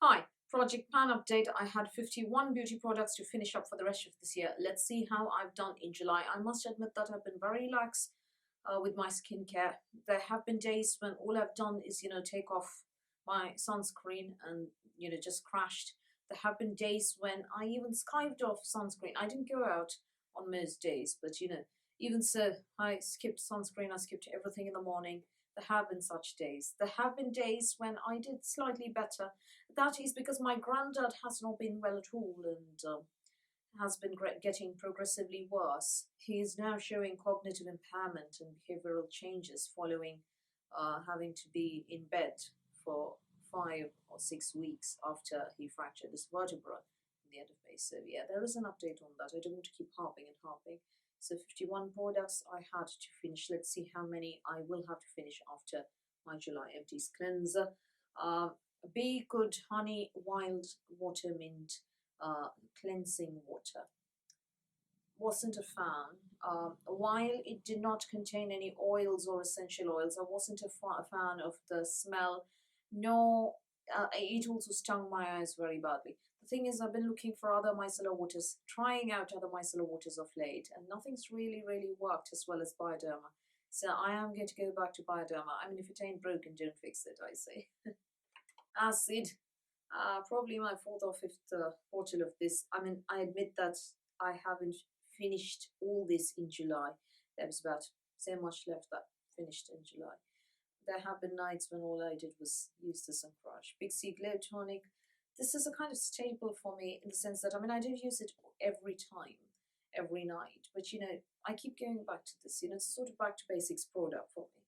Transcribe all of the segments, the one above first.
Hi, project plan update. I had 51 beauty products to finish up for the rest of this year. Let's see how I've done in July. I must admit that I've been very lax with my skincare. There have been days when all I've done is, take off my sunscreen and, just crashed. There have been days when I even skived off sunscreen. I didn't go out on most days, but, even so, I skipped sunscreen. I skipped everything in the morning. There have been such days. There have been days when I did slightly better. That is because my granddad has not been well at all and has been getting progressively worse. He is now showing cognitive impairment and behavioral changes following having to be in bed for 5 or 6 weeks after he fractured his vertebra in the end of May. So yeah, there is an update on that. I don't want to keep harping and harping. So 51 products I had to finish. Let's see how many I will have to finish after my July Empties cleanser. Be Good Honey Wild Water Mint Cleansing Water. Wasn't a fan. While it did not contain any oils or essential oils, I wasn't a fan of the smell, nor it also stung my eyes very badly. The thing is, I've been looking for other micellar waters, trying out other micellar waters of late, and nothing's really worked as well as Bioderma. So I am going to go back to Bioderma. I mean, if it ain't broken, don't fix it, I say. Acid. Probably my fourth or fifth bottle of this. I mean, I admit that I haven't finished all this in July. There was about so much left that finished in July. There have been nights when all I did was use this and crush. Big C Glow Tonic. This is a kind of staple for me in the sense that, I mean, I don't use it every time, every night, but I keep going back to this. It's a sort of back to basics product for me.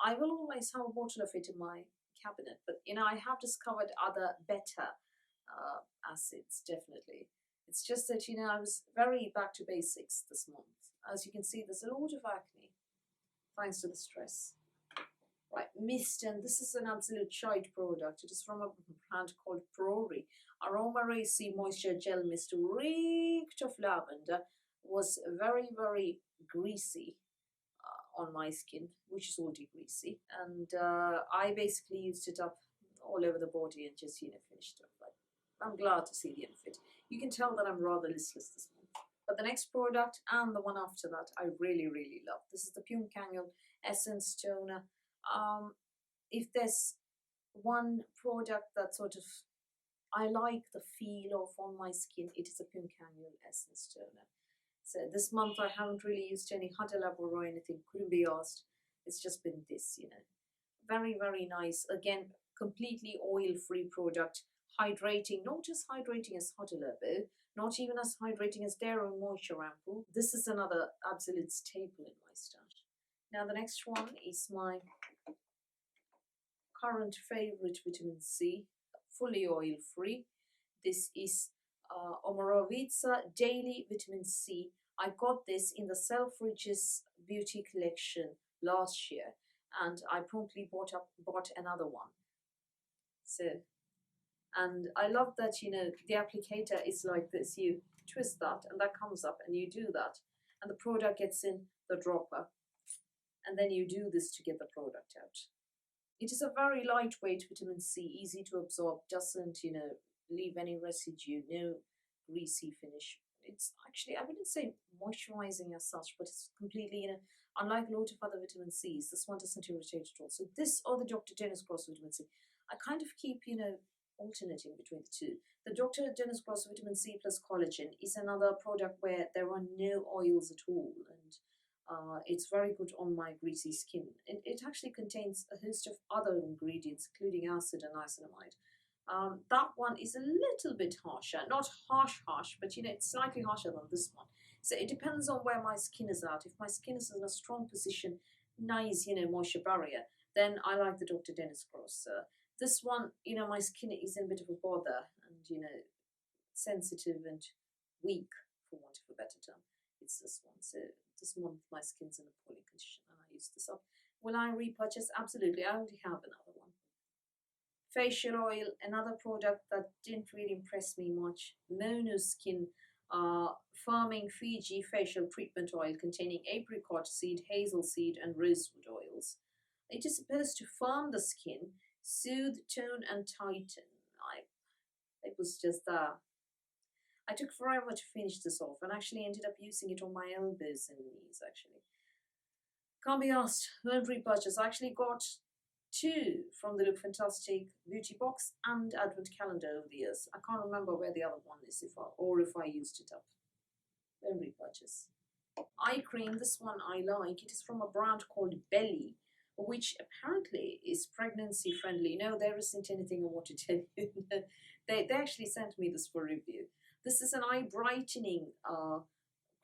I will always have a bottle of it in my cabinet, but I have discovered other better acids, definitely. It's just that I was very back to basics this month. As you can see, there's a lot of acne thanks to the stress. Right, mist, and this is an absolute shite product. It is from a brand called Ferrari. Aroma Racy Moisture Gel Mist, reeked of lavender, was very greasy on my skin, which is already greasy, and I basically used it up all over the body and just finished it. But I'm glad to see the end of it. You can tell that I'm rather listless this month. But the next product and the one after that I really love. This is the Pune Essence Toner. If there's one product that sort of I like the feel of on my skin, it is a Pune Essence Toner. So this month I haven't really used any Huda Labo or anything, couldn't be asked. It's just been this, Very nice. Again, completely oil-free product. Hydrating, not as hydrating as Huda Labo, not even as hydrating as their own moisture ampoule. This is another absolute staple in my stash. Now the next one is my current favorite vitamin C, fully oil-free. This is Omorovitsa Daily Vitamin C. I got this in the Selfridges Beauty Collection last year, and I promptly bought another one. So, and I love that the applicator is like this. You twist that, and that comes up, and you do that, and the product gets in the dropper, and then you do this to get the product out. It is a very lightweight vitamin C, easy to absorb, doesn't leave any residue, no greasy finish. It's actually, I wouldn't say moisturizing as such, but it's completely, unlike a lot of other vitamin C's, this one doesn't irritate at all. So this or the Dr. Dennis Gross vitamin C, I kind of keep, alternating between the two. The Dr. Dennis Gross vitamin C plus collagen is another product where there are no oils at all, and it's very good on my greasy skin. It actually contains a host of other ingredients, including acid and niacinamide. That one is a little bit harsher, not harsh, but it's slightly harsher than this one. So it depends on where my skin is at. If my skin is in a strong position, nice, moisture barrier, then I like the Dr. Dennis Gross. This one, my skin is in a bit of a bother and, sensitive and weak, for want of a better term. It's this one. So this month my skin's in a poorly condition and I use this up. Will I repurchase? Absolutely. I already have another one. Facial oil, another product that didn't really impress me much. Monoskin Farming Fiji Facial Treatment Oil containing apricot seed, hazel seed and rosewood oils. It is supposed to firm the skin, soothe, tone and tighten. it was just I took forever to finish this off and actually ended up using it on my elbows and knees actually. Can't be asked. Won't repurchase. I actually got two from the Look Fantastic beauty box and advent calendar over the years. I can't remember where the other one is if I used it up. Won't repurchase. Eye cream, this one I like. It is from a brand called Belly, which apparently is pregnancy friendly. No, there isn't anything I want to tell you. They actually sent me this for review. This is an eye brightening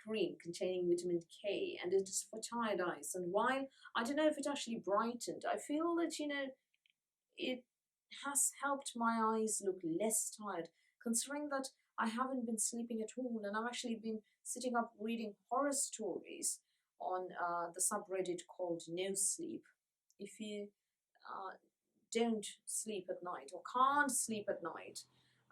cream containing vitamin K, and it is for tired eyes. And while I don't know if it actually brightened, I feel that it has helped my eyes look less tired, considering that I haven't been sleeping at all, and I've actually been sitting up reading horror stories on the subreddit called No Sleep. If you don't sleep at night or can't sleep at night,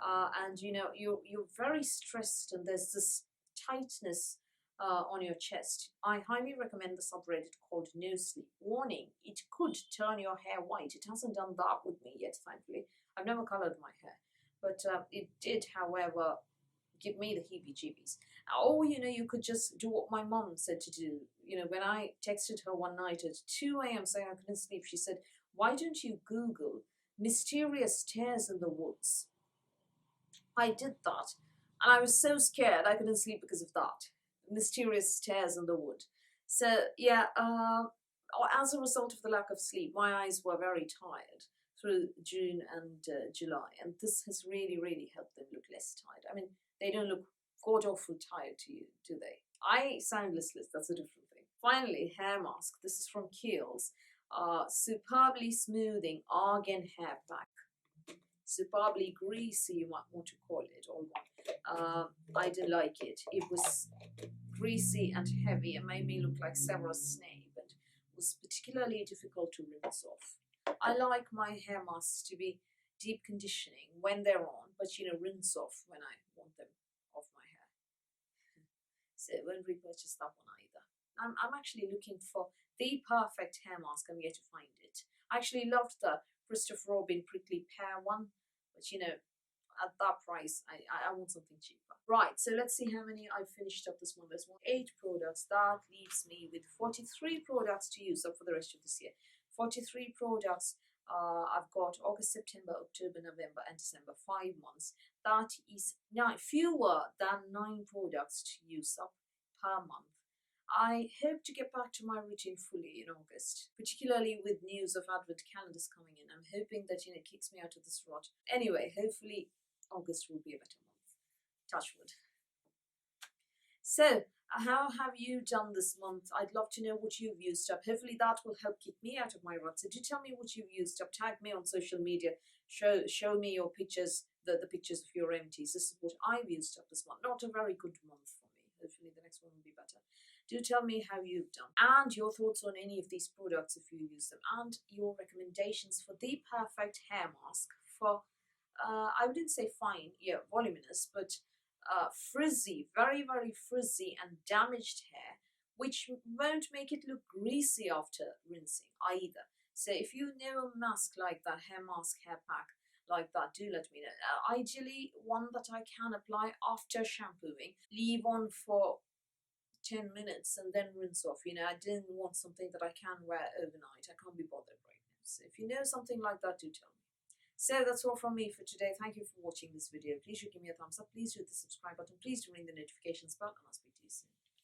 and you're very stressed, and there's this tightness on your chest, I highly recommend the subreddit called No Sleep. Warning, it could turn your hair white. It hasn't done that with me yet, thankfully. I've never colored my hair, but it did, however, give me the heebie-jeebies. Or, you could just do what my mom said to do. When I texted her one night at 2 a.m. saying I couldn't sleep, she said, why don't you Google mysterious stairs in the woods? I did that, and I was so scared I couldn't sleep because of that. Mysterious stairs in the wood. So, yeah, as a result of the lack of sleep, my eyes were very tired through June and July, and this has really, really helped them look less tired. I mean, they don't look god-awful tired to you, do they? I sound listless, that's a different thing. Finally, hair mask. This is from Kiehl's. Superbly smoothing argan hair pack. Superbly greasy, you might want to call it, or what. I didn't like it. It was greasy and heavy and made me look like Severus Snape, and was particularly difficult to rinse off. I like my hair masks to be deep conditioning when they're on, but rinse off when I want them off my hair. So I won't repurchase that one either. I'm actually looking for the perfect hair mask. I'm yet to find it. I actually loved the Christopher Robin prickly pear one, but at that price, I want something cheaper. Right, so let's see how many I've finished up this month. There's 8 products. That leaves me with 43 products to use up for the rest of this year. 43 products. I've got August, September, October, November, and December, 5 months. That is fewer than 9 products to use up per month. I hope to get back to my routine fully in August, particularly with news of advent calendars coming in. I'm hoping that it kicks me out of this rut. Anyway, hopefully August will be a better month. Touch wood. So, how have you done this month? I'd love to know what you've used up. Hopefully that will help keep me out of my rut. So do tell me what you've used up. Tag me on social media. Show me your pictures, the pictures of your empties. This is what I've used up this month. Not a very good month for me. Hopefully the next one will be better. Do tell me how you've done and your thoughts on any of these products if you use them, and your recommendations for the perfect hair mask for, I wouldn't say fine, voluminous, but frizzy, very, very frizzy and damaged hair, which won't make it look greasy after rinsing either. So if you know a mask like that, hair mask, hair pack like that, do let me know. Ideally, one that I can apply after shampooing, leave on for 10 minutes and then rinse off. I didn't want something that I can wear overnight. I can't be bothered right now. So if you know something like that, do tell me. So that's all from me for today. Thank you for watching this video. Please do give me a thumbs up. Please do hit the subscribe button. Please do ring the notifications bell, and I'll speak to you soon.